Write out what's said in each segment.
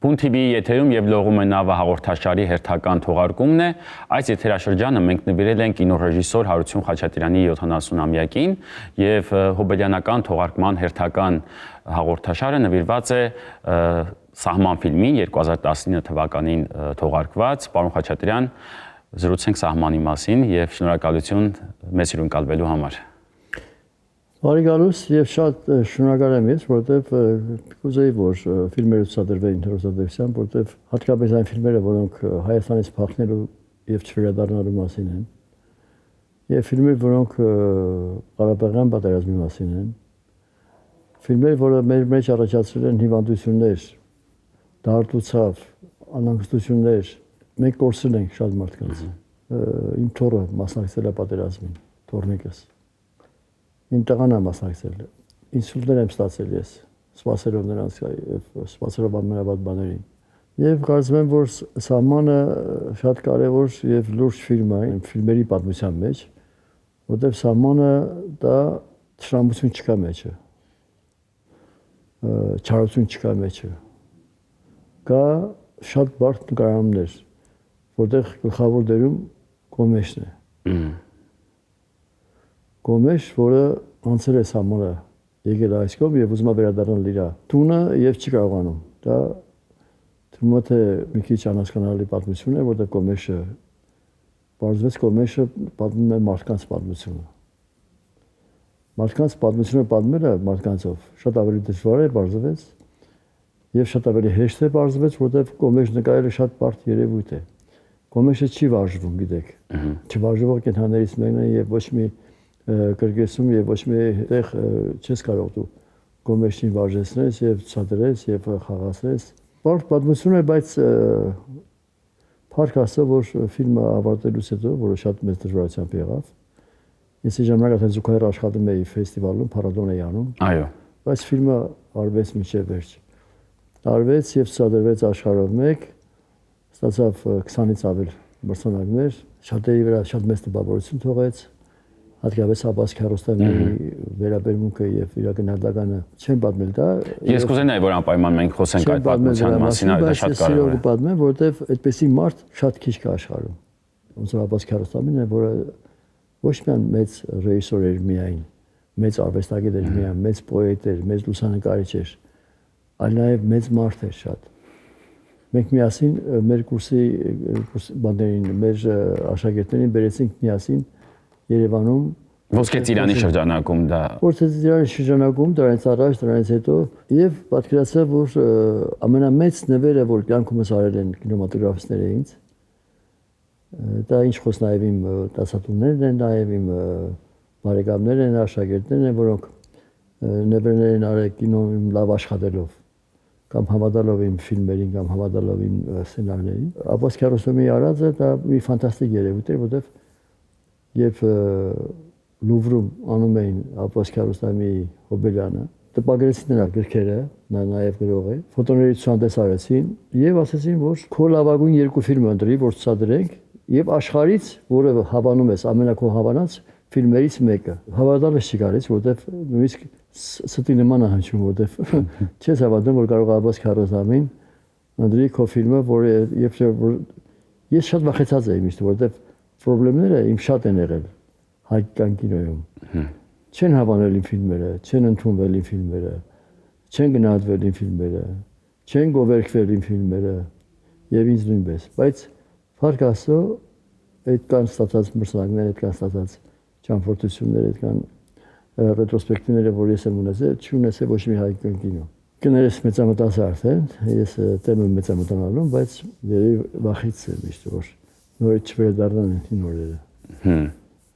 Բուն TV-ի եթերում եւ լողում է նավը հաղորդաշարի հերթական թողարկումն է։ Այս եթերաշրջանը մենք նվիրել ենք կինոռեժիսոր Հարություն Խաչատրյանի 70-ամյակին եւ հոբելյանական թողարկման հերթական հաղորդաշարը նվիրված է Սահման ֆիլմին 2019 թվականին թողարկված։ Պարոն Խաչատրյան, զրուցենք Սահմանի մասին եւ շնորհակալություն մեզ հյուրընկալվելու համար։ Բարի գալուս եւ շատ շնորհակալ եմ ես, որովհետեւ կուզեի որ ֆիլմերը ցուցադրվեին հեռուստատեսությամբ, որովհետեւ հատկապես այն ֆիլմերը, որոնք Հայաստանից փախնելու եւ չվերադառնալու մասին են, եւ ֆիլմեր, որոնք Ղարաբաղյան պատերազմի մասին են, ֆիլմեր, որը մեր մեջ առաջացրել են հիվանդություններ, դարդուցավ, անհանգստություններ, մենք կորցրել ենք շատ մարդկանց։ Իմ թոռը մասնակցել է պատերազմին, թոռնիկս։ Իմ տղան է մասնակցել, ինսուլտներ եմ ստացել ես, սպասելով նրանց եւ սպասելով ամենավատ բաներին։ Եվ կարծում եմ, որ Սահմանը շատ կարեւոր եւ լուրջ ֆիլմ է ֆիլմերի պատմության մեջ, որտեղ Սահմանը դա թշնամություն չկա մեջը, չարություն չկա մեջը, կա շատ բարդ նկարահանումներ, որտեղ գլխավոր դերում Կոմեշն է։ Կոմեշ, որը անցել է Սահմանը, եկել է այս կողմ եւ ուզում է վերադառնալ իր տունը եւ չի կարողանում։ Դա թվում է թե մի քիչ անհասկանալի պատմություն է, որտեղ Կոմեշը բարձրացած Կոմեշը պատմում է մարդկանց պատմությունը։ Մարդկանց պատմությունը պատմելը մարդկանցով շատ ավելի դժվար է բարձրացած եւ շատ ավելի հեշտ է բարձրացած, որտեղ Կոմեշ նկարելը շատ բարդ երևույթ է։ Կոմեշը չի վարժվում, գիտեք։ Չվարժվող կենթաներից մեկն է եւ ոչ մի կրկեսում եւ ոչ մի տեղ չես կարող դու Կոմեշին վարժեցնես եւ ցածրես եւ խաղացես։ Բարդ պատմություն է, բայց փառք Աստծո, որ ֆիլմը ավարտելուց հետո, որը շատ մեծ դժվարությամբ եղավ, ես այն ժամանակ զուգահեռ աշխատում էի ֆեստիվալում, փառատոն էի անում։ Այո։ Բայց ֆիլմը արվեց մինչև վերջ։ Արվեց եւ ցուցադրվեց աշխարհով մեկ, ստացավ 20-ից ավել մրցանակներ, շատերի վրա շատ մեծ տպավորություն թողեց։ Հատկապես Աբբաս Քիարոստամյանի վերաբերմունքը եւ իր գնահատականը չեն պատմել դա։ Ես կուզենայի որ անպայման մենք խոսենք այդ պատմության մասին, դա շատ կարևոր է։ Պատմեմ, որովհետեւ այդպեսի մարդ շատ քիչ կա աշխարհում։ Ոնց որ Աբբաս Քիարոստամյանը, որը ոչ միայն մեծ ռեժիսոր էր միայն, մեծ արվեստագետ էր միայն, մեծ պոետ էր, մեծ լուսանկարիչ էր, այլ նաեւ մեծ մարդ էր շատ։ Մենք միասին մեր կուրսի բաներին, մեր աշակերտներին բերեցինք միասին Երևանում Ոսկե ծիրանի շրջանակում դա Ոսկե ծիրանի շրջանակում դրանից առաջ դրանից հետո եւ պատկերացրա որ ամենամեծ նվերը որ կյանքումս արել են կինեմատոգրաֆիստները ինձ դա ինչ խոս նաեւ իմ դասատուներն են նաեւ իմ բարեկամներն են աշակերտներն են որոնք նվերներ են արել կինոյում լավ աշխատելով կամ հավատալով իմ ֆիլմերին կամ հավատալով իմ սցենարներին Աբբաս Քիարոստամյանի արածը դա մի ֆանտաստիկ երևույթ էր որտեղ Եվ Լուվրում անում էին Աբբաս Քիարոստամյանի Հոբելյանը, տպագրեցին նրա գրքերը, նա նաև գրող է, ֆոտոների ցուցանտես արեցին եւ ասեցին, որ քո լավագույն երկու ֆիլմ ընտրի, որ ցուցադրենք եւ աշխարհից, որը հավանում ես, ամենակո հավանած ֆիլմերից մեկը։ Հավատալս չի գալիս, որովհետեւ նույնիսկ ստի նման է հնչում, որովհետեւ չես հավատում, որ կարող է Աբբաս Քիարոստամին ընտրի քո ֆիլմը, որը ես շատ վախեցած էի միշտ, որովհետեւ Պրոբլեմները իմ շատ են եղել հայկական կինոյում։ Չեն հավանել իմ ֆիլմերը, չեն ընդունվել իմ ֆիլմերը, չեն գնահատվել իմ ֆիլմերը, չեն գովերքվել իմ ֆիլմերը եւ ինձ նույնպես։ Բայց փառք Աստծո, այդ կան ստացած մրցանակներ, այդ կան ստացած ճամփորդություններ, այդ կան ռետրոսպեկտիվները, որ ես եմ ունեցել, չունեցել ոչ մի հայկական կինո։ Կներես մեծամտած արդեն, ես տեմ եմ մեծամտանալու, բայց երևի վախից եմ միշտ որ նորից չվերադառնան հին օրերը։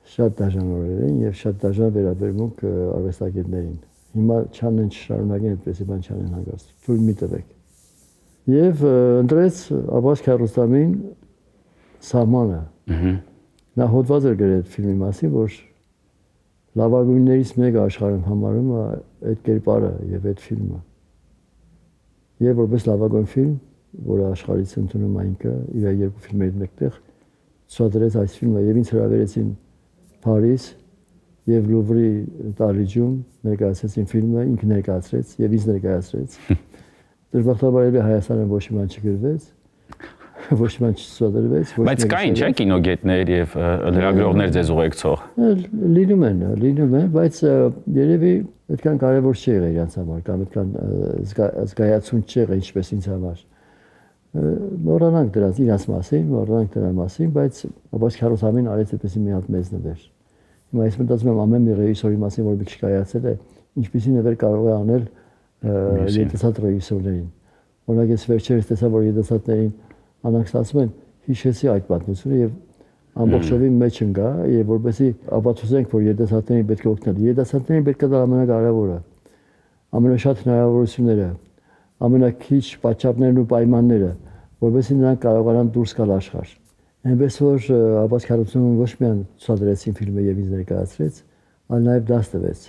Շատ դաժան օրեր են եւ շատ դաժան վերաբերմունք արվեստագետներին։ Հիմա չանեն շարունակեն այդպես բան չանեն հանգարց։ Թույլ մի տվեք։ Եվ ընտրեց Աբբաս Քիարոստամին Սահմանը։ Նա հոդված էր գրել ֆիլմի մասին, որ լավագույններից մեկը աշխարհում համարում է այդ կերպարը եւ այդ ֆիլմը։ Եվ որպես լավագույն ֆիլմ, որը աշխարհից ընդունում այնքը, իր երկու ֆիլմերից մեկտեղ ցուցադրեց այս ֆիլմը եւ ինձ հրավիրեցին Փարիզ եւ Լուվրի Տարիջում ներկայացրեցին ֆիլմը, ինքը ներկայացրեց եւ ինձ ներկայացրեց։ Դժբախտաբար էլի Հայաստանը ոչ մի բան չգրվեց, ոչ մի բան չցուցադրվեց, Բայց կային չէ կինոգետներ եւ լրագրողներ ձեզ ուղեկցող։ Լինում են, բայց երևի այդքան կարևոր չի եղել իրանց համար, կամ այդքան զգայացուն չի եղել ինչպես ինձ համար։ Մոռանանք դրանց իրանց մասին, բայց Աբաս Քիարոստամին արեց այդպեսի մի հատ մեծ նվեր։ Հիմա ես մտածում եմ ամեն մի ռեժիսորի մասին, որ մի քիչ կայացել է, ինչպիսի նվեր կարող է անել երիտասարդ ռեժիսորներին։ Օրինակ ես վերջերս տեսա, որ երիտասարդներին անանք ստացվում են, հիշեցի այդ պատմությունը եւ ամբողջովին մեջ ընկա եւ որպեսզի ապացուցենք, որ երիտասարդներին պետք է օգնել։ Երիտասարդներին պետք է դա ամենակարևորը, ամենաշատ հնարավորությունները, ամենակիչ պատճառներն ու պայմանները, որպեսզի նրանք կարողանան դուրս գալ աշխարհ։ Այնպես որ Աբաս Քիարոստամին ոչ միայն ցուցադրեցին ֆիլմը եւ ինձ ներկայացրեց, այլ նաեւ դաս տվեց,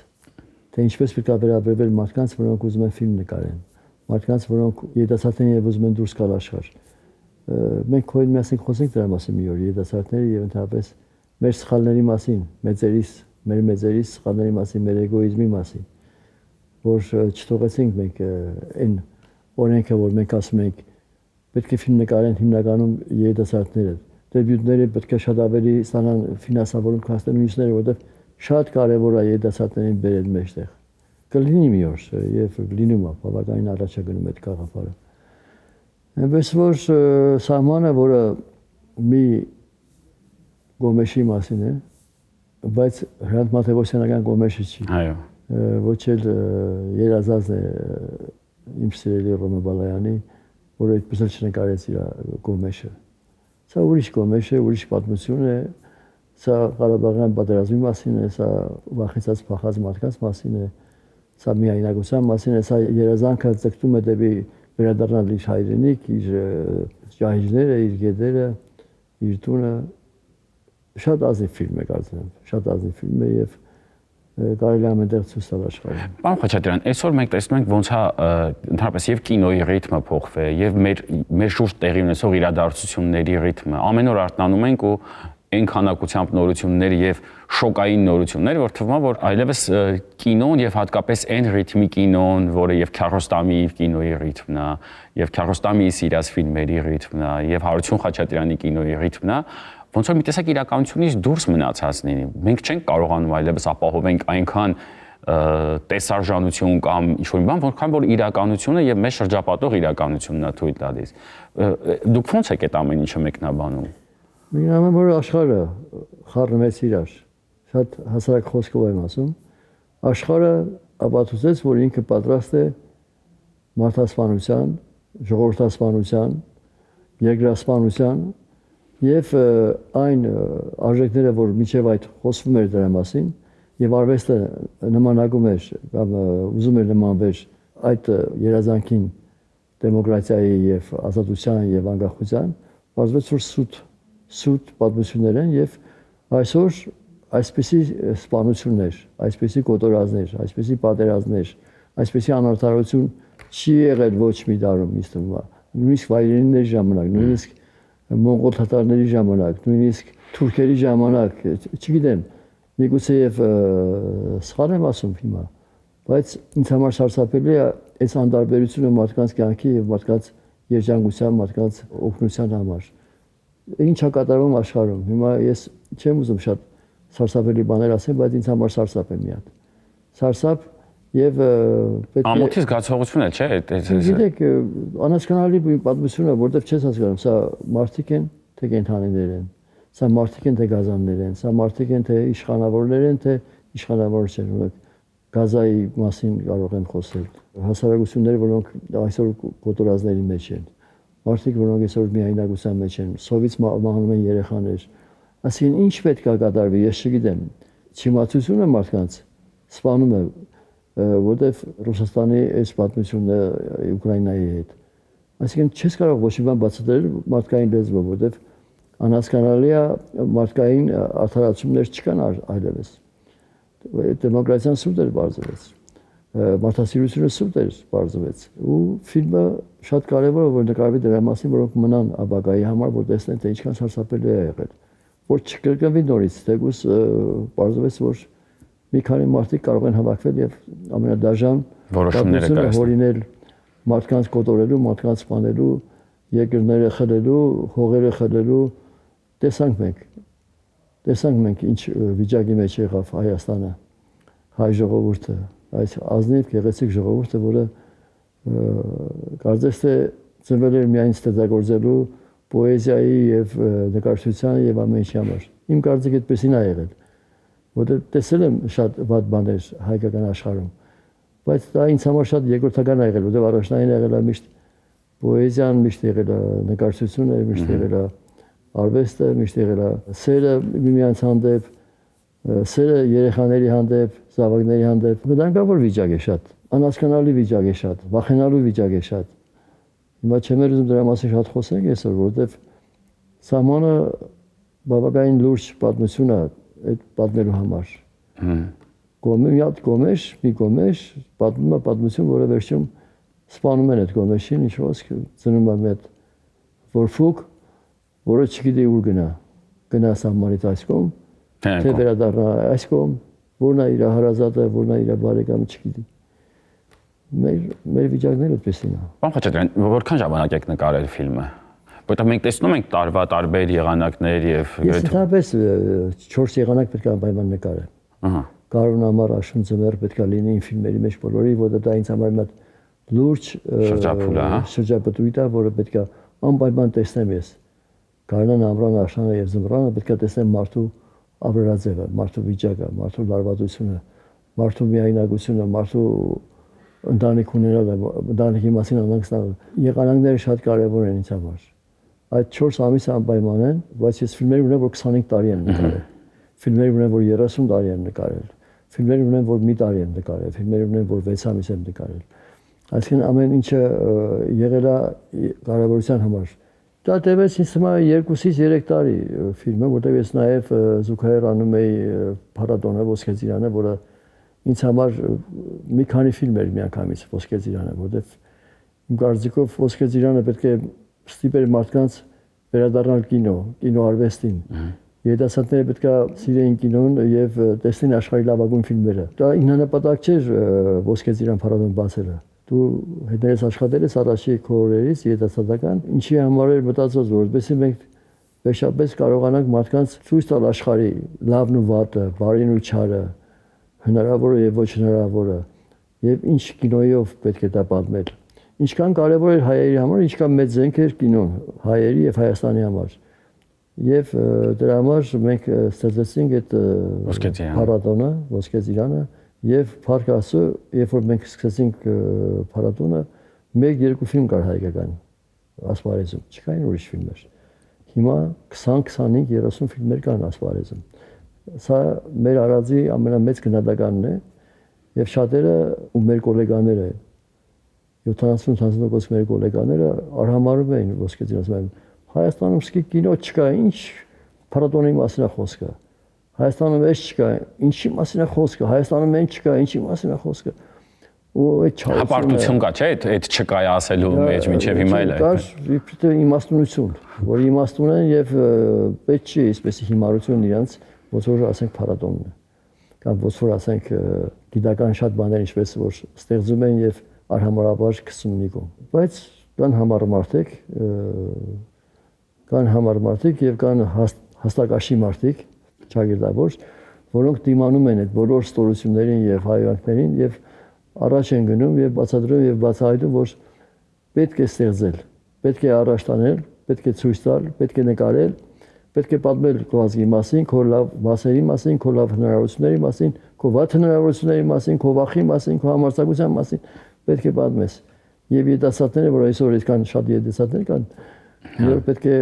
թե ինչպես պետք է վերաբերվել մարդկանց, որոնք ուզում են ֆիլմ նկարեն, մարդկանց, որոնք երիտասարդներին եւ ուզում են դուրս գալ աշխարհ։ Մենք քույր միասին խոսենք դրա մասին մի օր, երիտասարդների եւ ընդհանրապես մեր սխալների մասին, մեր մեծերիս սխալների մասին, մեր էգոիզմի մասին, որ չթողեցինք մենք այն օրենքը, որ մենք ասում ենք, պետք է ֆիլմ նկարեն հիմնականում երիտասարդները, դեբյուտները պետք է շատ ավելի ստանան ֆինանսավորում քան մյուսները, որովհետեւ շատ կարեւոր է երիտասարդներին բերել մեջտեղ։ Կլինի մի օր եւ լինում է, բավականին առաջ է գնում այդ գաղափարը։ Այնպես որ սահմանը, որը մի գոմեշի մասին է, բայց Հրանտ Մաթեոսյանական գոմեշը չի։ Այո։ Ոչ էլ երազածն է իմ սիրելի Ռոմե Բալայանի, որը այդպես էլ չնկարեց իր գոմեշը։ Սա ուրիշ գոմեշ է, ուրիշ պատմություն է, սա Ղարաբաղյան պատերազմի մասին է, սա վախեցած փախած մարդկանց մասին է, սա միայնակության մասին է, սա երազանքը ձգտում է դեպի վերադառնալ իր հայրենիք, իր ճահիճները, իր գետերը, իր տունը։ Շատ ազնիվ ֆիլմ է կարծեմ, շատ ազնիվ ֆիլմ է եւ կարելի է ամենտեղ ցույց տալ աշխարհին։ Պարոն Խաչատրյան, այսօր մենք տեսնում ենք ոնց է ընդհանրապես եւ կինոյի ռիթմը փոխվել եւ մեր շուրջ տեղի ունեցող իրադարձությունների ռիթմը։ Ամեն օր արթնանում ենք ու այն քանակությամբ նորություններ եւ շոկային նորություններ, որ թվում է, որ այլևս կինոն եւ հատկապես այն ռիթմի կինոն, որը եւ Քիարոստամի կինոյի ռիթմն է, եւ Քիարոստամի սիրած ֆիլմերի ռիթմն է, եւ Հարություն Խաչատրյանի կինոյի ռիթմն է, ոնց որ մի տեսակ իրականությունից դուրս մնացած լինի։ Մենք չենք կարողանում այլևս ապահովենք այնքան տեսարժանություն կամ ինչ-որ մի բան, որքան որ իրականությունը եւ մեզ շրջապատող իրականությունն է թույլ տալիս։ Դուք ո՞նց եք այդ ամեն ինչը մեկնաբանում։ Մենք ամեն որ աշխարհը խառնվեց իրար։ Շատ հասարակ խոսքով եմ ասում։ Աշխարհը ապացուցեց, որ ինքը պատրաստ է մարդասպանության, ժողովրդասպանության, երկրասպանության եւ այն արժեքները, որ միջև այդ խոսվում էր դրա մասին, եւ արվեստը նմանակում էր կամ ուզում էր նմանվել այդ երազանքին դեմոկրատիայի եւ ազատության եւ անկախության, բացվեց որ սուտ պատմություններ են եւ այսօր այսպիսի սպանություններ, այսպիսի կոտորածներ, այսպիսի պատերազմներ, այսպիսի անարդարություն չի եղել ոչ մի դարում ինձ թվում է։ Նույնիսկ վայրենիների ժամանակ, նույնիսկ մոնղոլ թաթարների ժամանակ, նույնիսկ թուրքերի ժամանակ, չգիտեմ, միգուցե եւ սխալ եմ ասում հիմա, բայց ինձ համար սարսափելի է այս անդարբերությունը մարդկանց կյանքի եւ մարդկանց երջանկության, մարդկանց օգնության համար։ Ինչ է կատարվում աշխարհում։ Հիմա ես չեմ ուզում շատ սարսափելի բաներ ասեմ, բայց ինձ համար սարսափ է մի հատ։ Սարսափ եւ պետք է ամոթի զգացողություն է, չէ՞։ Գիտեք, անհասկանալի պատմություն է, որտեղ չես հասկանում, սա մարդիկ են, թե կենդանիներ են, սա մարդիկ են, թե գազաններ են, սա մարդիկ են, թե իշխանավորներ են, թե իշխանավոր չեն։ Գազայի մասին կարող եմ խոսել։ Հասարակությունները, որոնք այսօր կոտորածների մեջ են, մարդիկ, որոնք այսօր միայնակության մեջ են, սովից մահանում են երեխաներ։ Այսինքն ինչ պետք է կատարվի, ես չգիտեմ։ Չիմացությունը մարդկանց սպանում է, որտեվ Ռուսաստանի այս պատմությունն է Ուկրաինայի հետ։ Այսինքն չես կարող ոչ մի բան բացատրել մարդկային լեզվով, որտեվ անհասկանալի է մարդկային արդարացումներ չկան այլևս։ Դեմոկրատիան սուտ էր բարձրացած, մարդասիրությունը սուտ էր բարձրացած, ու ֆիլմը շատ կարևոր է, որ նկարվի դրա մասին, որոնք մնան ապագայի համար, որ տեսնեն, թե ինչքան սարսափելի է եղել, որ չկրկնվի նորից, թեկուզ բարձրացած, որ մի քանի մարդիկ կարող են հավաքվել եւ ամենադաժան որոշումները հորինել մարդկանց կոտորելու, մարդկանց սպանելու, երկրները խլելու, հողերը խլելու տեսանք մենք ինչ վիճակի մեջ եղավ Հայաստանը, հայ ժողովուրդը, այս ազնիվ գեղեցիկ ժողովուրդը, որը կարծես թե ծնվել էր միայն ստեղծագործելու պոեզիայի եւ նկարչության եւ ամեն ինչի համար։ Իմ կարծիքով այդպեսին է եղել, որտեղ տեսել եմ շատ վատ բաներ հայկական աշխարհում, բայց դա ինձ համար շատ երկրորդական է եղել, որտեղ առաջնային եղել է միշտ պոեզիան, միշտ եղել է նկարչությունը, միշտ եղել է արվեստը, միշտ եղել է սերը միմյանց հանդեպ, սերը երեխաների հանդեպ, զավակների հանդեպ։ Վտանգավոր վիճակ է շատ, անհասկանալի վիճակ է շատ, վախենալու վիճակ է շատ։ Հիմա չեմ ուզում դրա մասին շատ խոսենք այսօր, որովհետև սահմանը բավականին լուրջ պատմություն է այդ պատմելու համար։ Կողմը մի հատ կողմեր, մի կողմեր պատմում է պատմություն, որը վերջում սպանում են այդ կողմերին, ինչ խոսք ծնում է մի հատ որֆուկ, որը չգիտի ուր գնա սահմանից այս կողմ, թե վերադառնա այս կողմ, որն է իր հարազատը, որն է իր բարեկամը չգիտի։ Մեր վիճակները այդպեսին է։ Պարոն Խաչատրյան, որքան ժամանակ եք նկարել ֆիլմը։ Որտեղ մենք տեսնում ենք տարվա տարբեր եղանակներ եւ Ես ընդհանրապես 4 եղանակ պետք է անպայման նկարեմ։ Ահա։ Կարոն համար աշուն ձմեռ պետք է լինի իմ ֆիլմերի մեջ բոլորի, որտեղ դա ինձ համար մի հատ լուրջ շրջապտույտ է, որը պետք է անպայման տեսնեմ ես։ Կարոնան, ամռանը, աշնանը եւ ձմռանը պետք է տեսնեմ մարդու ապրելաձևը, մարդու վիճակը, մարդու լարվածությունը, մարդու միայնակությունը, մարդու ընտանիք ունենալը, ընտանիքի մասին անհանգստանալը։ Եղանակները շատ կարևոր են ինձ համար։ Այդ 4 ամիսը անպայման են, բայց ես ֆիլմեր ունեմ, որ 25 տարի եմ նկարել։ Ֆիլմեր ունեմ, որ 30 տարի եմ նկարել։ Ֆիլմեր ունեմ, որ մի տարի եմ նկարել, ֆիլմեր ունեմ, որ 6 ամիս եմ նկարել։ Այսինքն ամեն ինչը եղել է կարևորության համար։ Դա տևեց ինձ թվում է 2-ից 3 տարի ֆիլմը, որտեղ ես նաև զուգահեռ անում էի փառատոնը Ոսկե ծիրանը, որը ինձ համար մի քանի ֆիլմ էր միանգամից Ոսկե ծիրանը, որտեղ իմ կարծիքով Ոսկե ծիրանը պետք է ստիպեր մարդկանց վերադառնալ կինոարվեստին։ Երիտասարդները պետք է սիրեին կինոն եւ տեսնեն աշխարհի լավագույն ֆիլմերը։ Դա ինքնանպատակ չէր Ոսկե ծիրան փառատոն բացելը։ Դու հետներս աշխատել ես առաջի քորերից երիտասարդական, ինչի համար էր մտածված, որովհետեւ մենք վերջապես կարողանանք մարդկանց ցույց տալ աշխարհի լավն ու վատը, բարին ու չարը, հնարավորը եւ ոչ հնարավորը, եւ ինչ կինոյով պետք է դա պատմել։ Ինչքան կարևոր էր հայերի համար, ինչքան մեծ զենք էր կինոն հայերի եւ Հայաստանի համար։ Եվ դրա համար մենք ստեղծեցինք այդ փառատոնը, Ոսկե ծիրանը, եւ Փառք Աստծո, երբ որ մենք սկսեցինք փառատոնը, 1-2 ֆիլմ կար հայկական ասպարեզում, չկային ուրիշ ֆիլմեր։ Հիմա 20-25-30 ֆիլմեր կան ասպարեզում։ Սա մեր արածի ամենամեծ գնահատականն է, եւ շատերը ու մեր գոլեգաները 70-80% մեր գոլեգաները արհամարում էին Ոսկե ծիրան։ Հայաստանում սկի կինո չկա, ինչ փառատոնի մասին է խոսքը։ Հայաստանում էս չկա, ինչի մասին է խոսքը։ Հայաստանում են չկա, ինչի մասին է խոսքը։ Ու այդ չարությունը։ Հապարտություն կա, չէ՞, այդ չկա ասելու մեջ մինչև հիմա էլ է։ Կար իբրե իմաստունություն, որ իմաստուն են եւ պետք չի այսպես հիմարություն իրանց, ոնց որ ասենք փառատոնն է։ Կամ ոնց որ ասենք գիտական շատ բաներ ինչպես որ ստեղծում են եւ արհամարաբար գցում նիկում։ Բայց կան համառ մարդիկ եւ կան հաստակաշի մարդիկ, ճագիրդավոր, որոնք դիմանում են այդ բոլոր ստորություններին եւ հայացքներին եւ առաջ են գնում եւ բացատրում եւ բացահայտում, որ պետք է ստեղծել, պետք է առաջ տանել, պետք է ցույց տալ, պետք է նկարել, պետք է պատմել քո ազգի մասին, քո լավ մասերի մասին, քո լավ հնարավորությունների մասին, քո վատ հնարավորությունների մասին, քո վախի մասին, քո համարձակության մասին, պետք է պատմես։ Եվ երիտասարդները, որ այսօր այսքան շատ երիտասարդներ կան, որ պետք է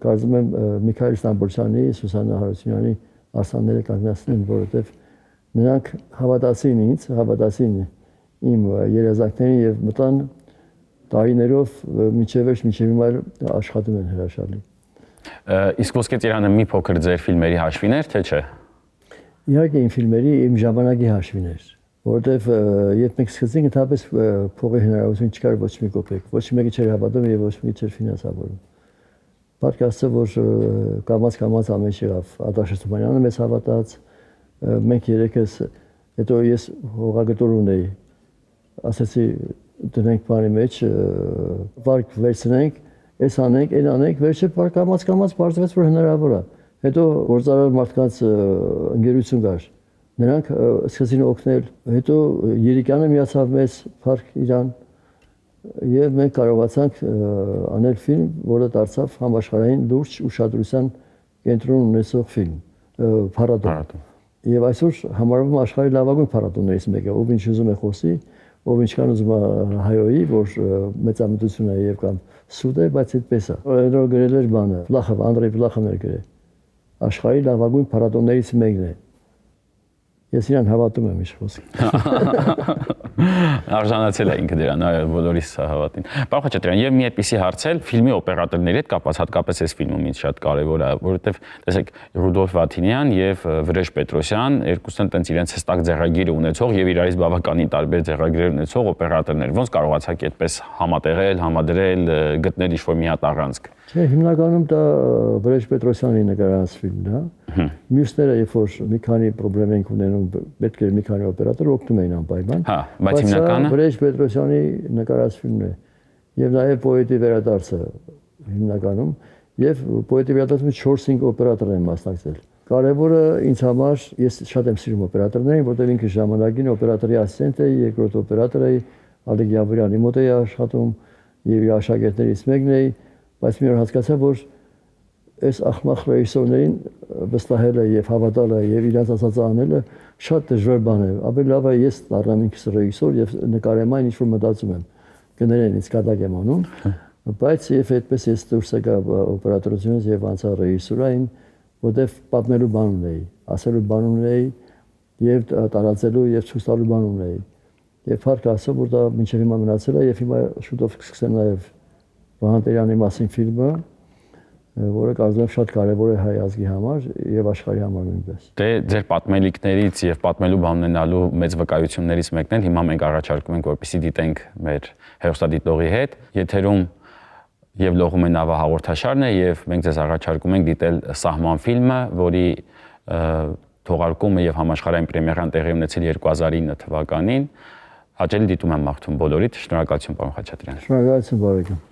կարծում եմ Միքայել Ստամբոլցյանի, Սուսաննա Հարությունյանի արսանները կանգնեցնեն, որովհետև նրանք հավատացին ինձ, հավատացին իմ երազանքներին եւ մտան տարիներով մինչև հիմա աշխատում են հրաշալի։ Իսկ Ոսկե ծիրանը մի փոքր ձեր ֆիլմերի հաշվին էր, թե չէ։ Իհարկե իմ ֆիլմերի իմ ժամանակի հաշվին էր, որովհետև երբ մենք սկսեցինք ընդհանրապես փողի հնարավորություն չկար ոչ մի կոպեկ, ոչ մեկը չէր հավատում եւ ոչ մեկը չէր ֆինանսավորում։ Փառք Աստծո, որ կամաց ամեն ինչ եղավ։ Ադաշ Սուբանյանը մեզ հավատաց, մենք երեքս, հետո ես հողագտոր ունեի, ասեցի դնենք բանի մեջ, վարկ վերցնենք, այս անենք, այն անենք, վերջը կամաց բարձվեց, որ հնարավոր է։ Հետո գործարար մարդկանց ընկերություն կար։ Նրանք սկսեցին օգնել, հետո Երիկյանը միացավ մեզ Փառք Իրան եւ մենք կարողացանք անել ֆիլմ, որը դարձավ համաշխարհային լուրջ ուշադրության կենտրոն ունեցող ֆիլմ, փառատոն։ Եվ այսօր համարվում աշխարհի լավագույն փառատոններից մեկը, ով ինչ ուզում է խոսի, ով ինչքան ուզում է հայոյի, որ մեծամտություն է եւ կամ սուտ է, բայց այդպես է։ Որ գրել էր բանը, Վլախով, Անդրեյ Վլախովն էր գրել։ Աշխարհի լավագույն փառատոններից մեկն է։ Ես իրան հավատում եմ ինչ խոսք։ Արժանացել է ինքը դրան, այո, բոլորիս հավատին։ Պարոն Խաչատրյան, եւ մի այդպիսի հարց էլ ֆիլմի օպերատորների հետ կապված, հատկապես այս ֆիլմում ինձ շատ կարեւոր է, որովհետեւ տեսեք Ռուդոլֆ Վաթինյան եւ Վրեժ Պետրոսյան երկուսն են տենց իրենց հստակ ձեռագիր ունեցող եւ իրարից բավականին տարբեր ձեռագրեր ունեցող օպերատորներ։ Ոնց կարողացաք այդպես համատեղել, համադրել, գտնել ինչ-որ մի հատ առանցք։ Չէ, հիմնականում դա Վրեժ Պետրոսյանի նկարահանած ֆիլմն է։ Մյուսները, երբ որ մի քանի խնդիրներ ենք ունենում, պետք է մի քանի օպերատոր օգնում էին անպայման։ Հա, բայց հիմնականը Վրեժ Պետրոսյանի նկարահանած ֆիլմն է։ Եվ նաև պոետի վերադարձը հիմնականում, եւ պոետի վերադարձում 4-5 օպերատոր են մասնակցել։ Կարևորը ինձ համար, ես շատ եմ սիրում օպերատորներին, որտեղ ինքը ժամանակին օպերատորի ասիստենտ է, երկրորդ օպերատոր է, Ալեկ Յավուրյանի մոտ է աշխատում եւ իր աշակերտներից մեկն է, բայց մի օր հասկացա, որ այս ախմախ ռեժիսորներին վստահելը եւ հավատալը եւ իրենց ասածը անելը շատ դժվար բան է։ Ավելի լավ է ես դառնամ ինքս ռեժիսոր եւ նկարեմ այն, ինչ որ մտածում եմ։ Գներեն ինձ կատակ եմ անում, բայց եւ այդպես ես դուրս եկա օպերատորությունից եւ անցա ռեժիսուրային, որտեվ պատմելու բան ունեի, ասելու բան ունեի եւ տարածելու եւ ցույց տալու բան ունեի։ Եվ Փառք Աստծո, որ դա մինչև հիմա մնացել է եւ հիմա շուտով կսկսեմ նաեւ Վահան Տերյանի մասին ֆիլմը, որը կարծում եմ շատ կարևոր է հայ ազգի համար եւ աշխարհի համար նույնպես։ Դե ձեր պատմելիքներից եւ պատմելու բան ունենալու մեծ վկայություններից մեկն էլ հիմա մենք առաջարկում ենք, որպեսզի դիտենք մեր հերոստատիտողի հետ, եթերում եւ լողում է նավը հաղորդաշարն է եւ մենք ձեզ առաջարկում ենք դիտել Սահման ֆիլմը, որի թողարկումը եւ համաշխարհային պրեմիերան տեղի ունեցել 2009 թվականին։ Հաճելի դիտում եմ մաղթում բոլորիդ։ Շնորհակալություն, պարոն Խաչատրյան։ Շնորհակալություն, բարեկամ։